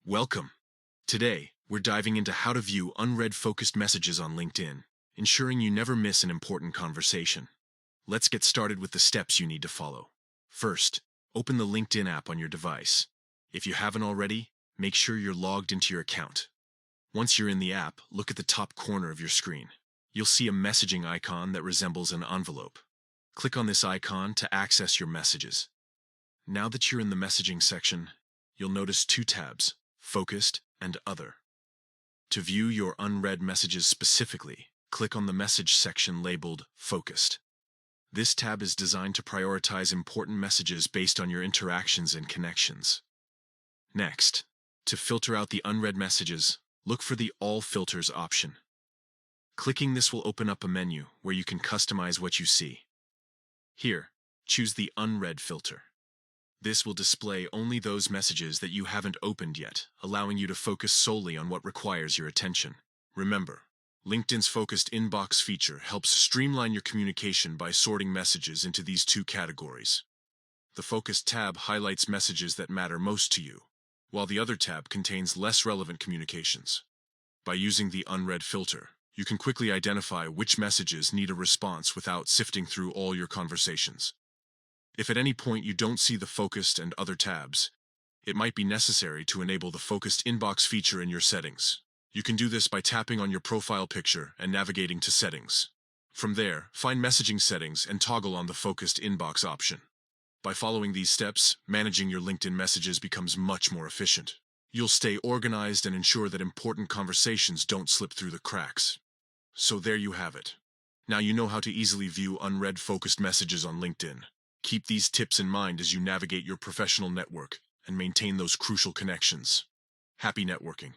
Welcome. Today, we're diving into how to view unread focused messages on LinkedIn, ensuring you never miss an important conversation. Let's get started with the steps you need to follow. First, open the LinkedIn app on your device. If you haven't already, make sure you're logged into your account. Once you're in the app, look at the top corner of your screen. You'll see a messaging icon that resembles an envelope. Click on this icon to access your messages. Now that you're in the messaging section, you'll notice two tabs: Focused and Other. To view your unread messages specifically, click on the message section labeled Focused. This tab is designed to prioritize important messages based on your interactions and connections. Next, to filter out the unread messages, look for the All Filters option. Clicking this will open up a menu where you can customize what you see. Here, choose the Unread filter. This will display only those messages that you haven't opened yet, allowing you to focus solely on what requires your attention. Remember, LinkedIn's Focused Inbox feature helps streamline your communication by sorting messages into these two categories. The Focused tab highlights messages that matter most to you, while the Other tab contains less relevant communications. By using the Unread filter, you can quickly identify which messages need a response without sifting through all your conversations. If at any point you don't see the Focused and Other tabs, it might be necessary to enable the Focused Inbox feature in your settings. You can do this by tapping on your profile picture and navigating to Settings. From there, find Messaging Settings and toggle on the Focused Inbox option. By following these steps, managing your LinkedIn messages becomes much more efficient. You'll stay organized and ensure that important conversations don't slip through the cracks. So there you have it. Now you know how to easily view unread focused messages on LinkedIn. Keep these tips in mind as you navigate your professional network and maintain those crucial connections. Happy networking.